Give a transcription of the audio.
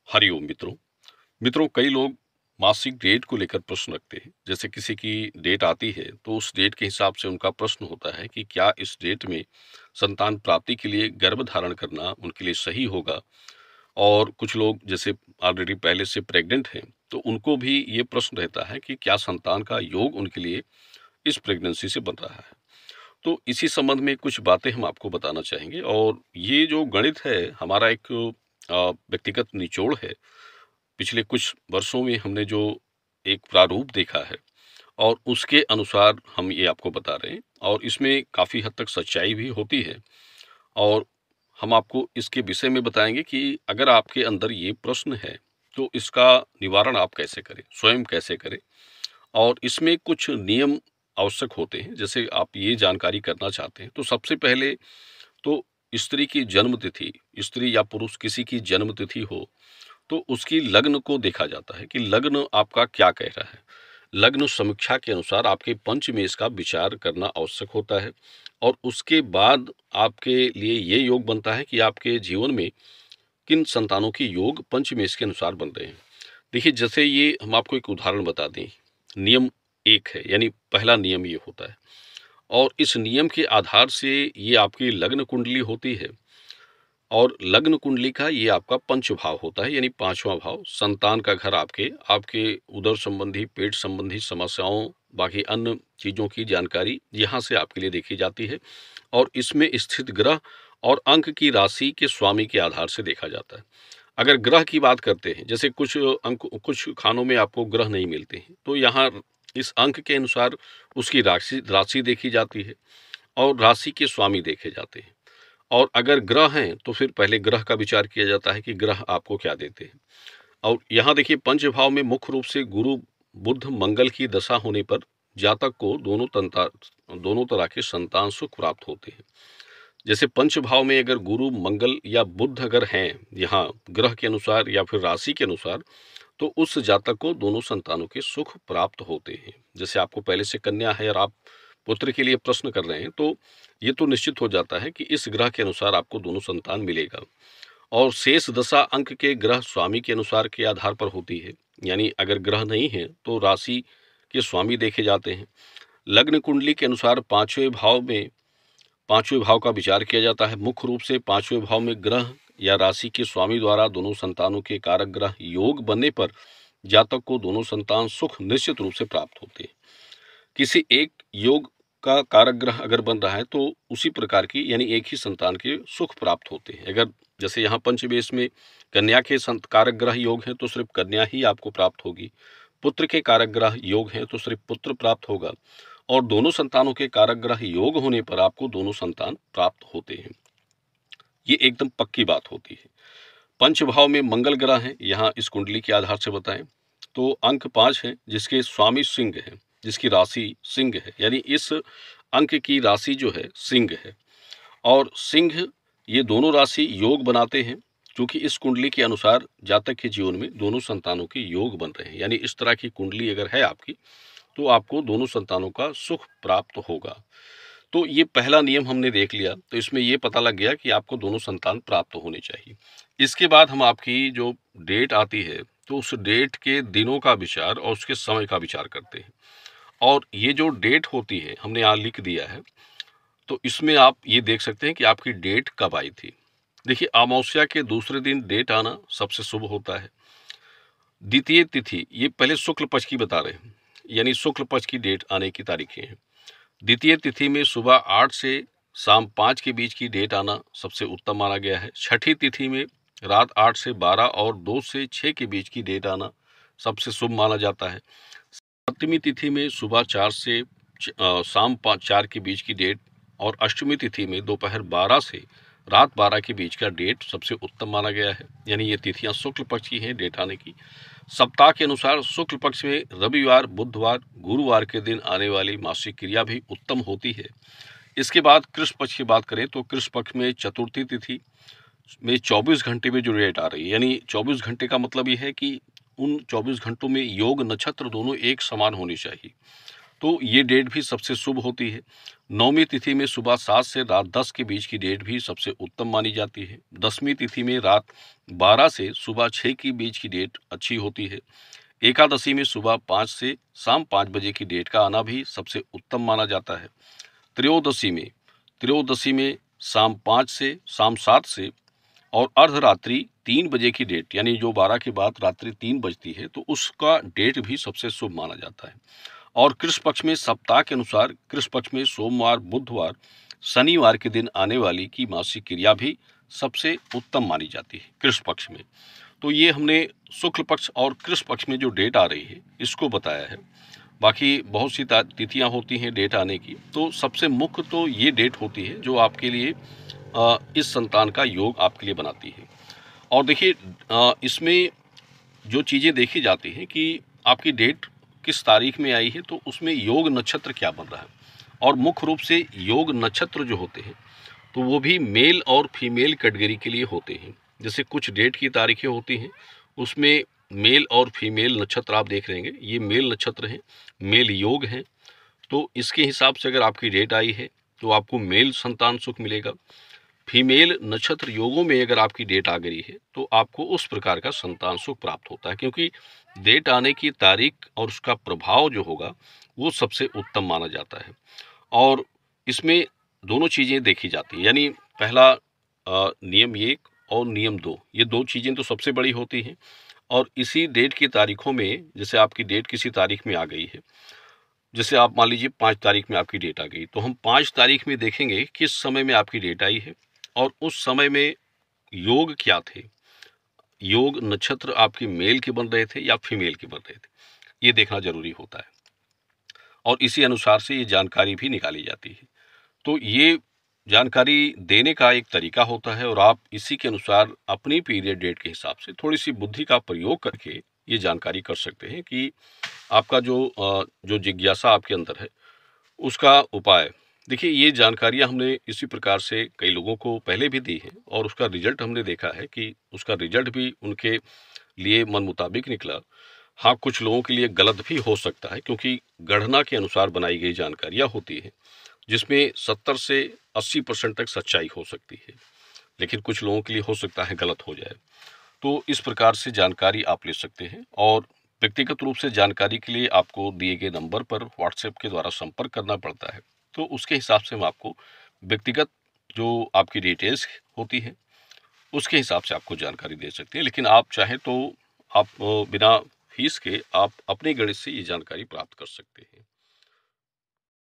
हरिओम मित्रों। मित्रों, कई लोग मासिक डेट को लेकर प्रश्न रखते हैं। जैसे किसी की डेट आती है तो उस डेट के हिसाब से उनका प्रश्न होता है कि क्या इस डेट में संतान प्राप्ति के लिए गर्भ धारण करना उनके लिए सही होगा। और कुछ लोग जैसे ऑलरेडी पहले से प्रेग्नेंट हैं तो उनको भी ये प्रश्न रहता है कि क्या संतान का योग उनके लिए इस प्रेगनेंसी से बन रहा है। तो इसी संबंध में कुछ बातें हम आपको बताना चाहेंगे। और ये जो गणित है हमारा एक व्यक्तिगत निचोड़ है। पिछले कुछ वर्षों में हमने जो एक प्रारूप देखा है और उसके अनुसार हम ये आपको बता रहे हैं, और इसमें काफ़ी हद तक सच्चाई भी होती है। और हम आपको इसके विषय में बताएंगे कि अगर आपके अंदर ये प्रश्न है तो इसका निवारण आप कैसे करें, स्वयं कैसे करें। और इसमें कुछ नियम आवश्यक होते हैं। जैसे आप ये जानकारी करना चाहते हैं तो सबसे पहले तो स्त्री की जन्म तिथि, स्त्री या पुरुष किसी की जन्म तिथि हो तो उसकी लग्न को देखा जाता है कि लग्न आपका क्या कह रहा है। लग्न समीक्षा के अनुसार आपके पंचमेश का विचार करना आवश्यक होता है। और उसके बाद आपके लिए ये योग बनता है कि आपके जीवन में किन संतानों के योग पंचमेश के अनुसार बन रहे हैं। देखिए, जैसे ये हम आपको एक उदाहरण बता दें। नियम एक है, यानी पहला नियम ये होता है। और इस नियम के आधार से ये आपकी लग्न कुंडली होती है। और लग्न कुंडली का ये आपका पंच भाव होता है, यानी पांचवा भाव संतान का घर। आपके आपके उदर संबंधी, पेट संबंधी समस्याओं, बाकी अन्य चीजों की जानकारी यहाँ से आपके लिए देखी जाती है। और इसमें स्थित ग्रह और अंक की राशि के स्वामी के आधार से देखा जाता है। अगर ग्रह की बात करते हैं, जैसे कुछ अंक, कुछ खानों में आपको ग्रह नहीं मिलते हैं, तो यहाँ इस अंक के अनुसार उसकी राशि राशि देखी जाती है और राशि के स्वामी देखे जाते हैं। और अगर ग्रह हैं तो फिर पहले ग्रह का विचार किया जाता है कि ग्रह आपको क्या देते हैं। और यहाँ देखिए, पंच भाव में मुख्य रूप से गुरु, बुध, मंगल की दशा होने पर जातक को दोनों तरह के संतान सुख प्राप्त होते हैं। जैसे पंच भाव में अगर गुरु, मंगल या बुध अगर हैं यहाँ ग्रह के अनुसार या फिर राशि के अनुसार, तो उस जातक को दोनों संतानों के सुख प्राप्त होते हैं। जैसे आपको पहले से कन्या है और आप पुत्र के लिए प्रश्न कर रहे हैं, तो ये तो निश्चित हो जाता है कि इस ग्रह के अनुसार आपको दोनों संतान मिलेगा। और शेष दशा अंक के ग्रह स्वामी के अनुसार के आधार पर होती है। यानी अगर ग्रह नहीं है तो राशि के स्वामी देखे जाते हैं। लग्न कुंडली के अनुसार पांचवें भाव का विचार किया जाता है। मुख्य रूप से पांचवें भाव में ग्रह या राशि के स्वामी द्वारा दोनों संतानों के कारक ग्रह योग बनने पर जातक को दोनों संतान सुख निश्चित रूप से प्राप्त होते हैं। किसी एक योग का कारक ग्रह अगर बन रहा है तो उसी प्रकार की, यानी एक ही संतान के सुख प्राप्त होते हैं। अगर जैसे यहाँ पंचमेश में कन्या के संत कारक ग्रह योग हैं तो सिर्फ कन्या ही आपको प्राप्त होगी। पुत्र के कारक ग्रह योग हैं तो सिर्फ पुत्र प्राप्त होगा। और दोनों संतानों के कारक ग्रह योग होने पर आपको दोनों संतान प्राप्त होते हैं। ये एकदम पक्की बात होती है। पंच भाव में मंगल ग्रह हैं, यहाँ इस कुंडली के आधार से बताएं तो अंक 5 है जिसके स्वामी सिंह है, जिसकी राशि सिंह है, यानी इस अंक की राशि जो है सिंह है। और सिंह, ये दोनों राशि योग बनाते हैं, क्योंकि इस कुंडली के अनुसार जातक के जीवन में दोनों संतानों के योग बन रहे हैं। यानी इस तरह की कुंडली अगर है आपकी तो आपको दोनों संतानों का सुख प्राप्त होगा। तो ये पहला नियम हमने देख लिया, तो इसमें ये पता लग गया कि आपको दोनों संतान प्राप्त होने चाहिए। इसके बाद हम आपकी जो डेट आती है तो उस डेट के दिनों का विचार और उसके समय का विचार करते हैं। और ये जो डेट होती है हमने यहाँ लिख दिया है, तो इसमें आप ये देख सकते हैं कि आपकी डेट कब आई थी। देखिए, अमावस्या के दूसरे दिन डेट आना सबसे शुभ होता है। द्वितीय तिथि, ये पहले शुक्ल पक्ष की बता रहे हैं, यानी शुक्ल पक्ष की डेट आने की तारीखें हैं। द्वितीय तिथि में सुबह 8 से शाम 5 के बीच की डेट आना सबसे उत्तम माना गया है। छठी तिथि में रात 8 से 12 और 2 से 6 के बीच की डेट आना सबसे शुभ माना जाता है। सप्तमी तिथि में सुबह 4 से शाम 4 के बीच की डेट, और अष्टमी तिथि में दोपहर 12 से रात 12 के बीच का डेट सबसे उत्तम माना गया है। यानी ये तिथियां शुक्ल पक्ष की हैं डेट आने की। सप्ताह के अनुसार शुक्ल पक्ष में रविवार, बुधवार, गुरुवार के दिन आने वाली मासिक क्रिया भी उत्तम होती है। इसके बाद कृष्ण पक्ष की बात करें तो कृष्ण पक्ष में चतुर्थी तिथि में 24 घंटे में जो डेट आ रही है, यानी 24 घंटे का मतलब ये है कि उन 24 घंटों में योग नक्षत्र दोनों एक समान होनी चाहिए। तो ये डेट भी सबसे शुभ होती है। नौमी तिथि में सुबह 7 से रात 10 के बीच की डेट भी सबसे उत्तम मानी जाती है। दसवीं तिथि में रात 12 से सुबह 6 के बीच की डेट अच्छी होती है। एकादशी में सुबह 5 से शाम 5 बजे की डेट का आना भी सबसे उत्तम माना जाता है। त्रयोदशी में त्रयोदशी में शाम 5 से शाम 7 से और अर्धरात्रि 3 बजे की डेट, यानी जो 12 के बाद रात्रि 3 बजती है, तो उसका डेट भी सबसे शुभ माना जाता है। और कृष्ण पक्ष में सप्ताह के अनुसार कृष्ण पक्ष में सोमवार, बुधवार, शनिवार के दिन आने वाली की मासिक क्रिया भी सबसे उत्तम मानी जाती है कृष्ण पक्ष में। तो ये हमने शुक्ल पक्ष और कृष्ण पक्ष में जो डेट आ रही है इसको बताया है। बाकी बहुत सी तिथियां होती हैं डेट आने की, तो सबसे मुख्य तो ये डेट होती है जो आपके लिए इस संतान का योग आपके लिए बनाती है। और देखिए इसमें जो चीज़ें देखी जाती हैं कि आपकी डेट किस तारीख में आई है, तो उसमें योग नक्षत्र क्या बन रहा है। और मुख्य रूप से योग नक्षत्र जो होते हैं तो वो भी मेल और फीमेल कैटेगरी के लिए होते हैं। जैसे कुछ डेट की तारीखें होती हैं उसमें मेल और फीमेल नक्षत्र आप देख रहे हैं, ये मेल नक्षत्र हैं, मेल योग हैं। तो इसके हिसाब से अगर आपकी डेट आई है तो आपको मेल संतान सुख मिलेगा। फीमेल नक्षत्र योगों में अगर आपकी डेट आ गई है तो आपको उस प्रकार का संतान सुख प्राप्त होता है, क्योंकि डेट आने की तारीख और उसका प्रभाव जो होगा वो सबसे उत्तम माना जाता है। और इसमें दोनों चीज़ें देखी जाती हैं, यानी पहला नियम 1 और नियम 2, ये 2 चीज़ें तो सबसे बड़ी होती हैं। और इसी डेट की तारीखों में, जैसे आपकी डेट किसी तारीख में आ गई है, जैसे आप मान लीजिए 5 तारीख में आपकी डेट आ गई, तो हम 5 तारीख में देखेंगे किस समय में आपकी डेट आई है और उस समय में योग क्या थे। योग नक्षत्र आपके मेल के बन रहे थे या फीमेल के बन रहे थे, ये देखना ज़रूरी होता है। और इसी अनुसार से ये जानकारी भी निकाली जाती है। तो ये जानकारी देने का एक तरीका होता है और आप इसी के अनुसार अपनी पीरियड डेट के हिसाब से थोड़ी-सी बुद्धि का प्रयोग करके ये जानकारी कर सकते हैं कि आपका जो जिज्ञासा आपके अंदर है उसका उपाय। देखिए ये जानकारियाँ हमने इसी प्रकार से कई लोगों को पहले भी दी हैं और उसका रिज़ल्ट हमने देखा है कि उसका रिज़ल्ट भी उनके लिए मन मुताबिक निकला। हाँ, कुछ लोगों के लिए गलत भी हो सकता है, क्योंकि गणना के अनुसार बनाई गई जानकारियाँ होती हैं, जिसमें 70 से 80% तक सच्चाई हो सकती है, लेकिन कुछ लोगों के लिए हो सकता है गलत हो जाए। तो इस प्रकार से जानकारी आप ले सकते हैं और व्यक्तिगत रूप से जानकारी के लिए आपको दिए गए नंबर पर व्हाट्सएप के द्वारा संपर्क करना पड़ता है। तो उसके हिसाब से हम आपको व्यक्तिगत जो आपकी डिटेल्स होती हैं, उसके हिसाब से आपको जानकारी दे सकते हैं। लेकिन आप चाहें तो आप बिना फीस के आप अपने गणित से ये जानकारी प्राप्त कर सकते हैं।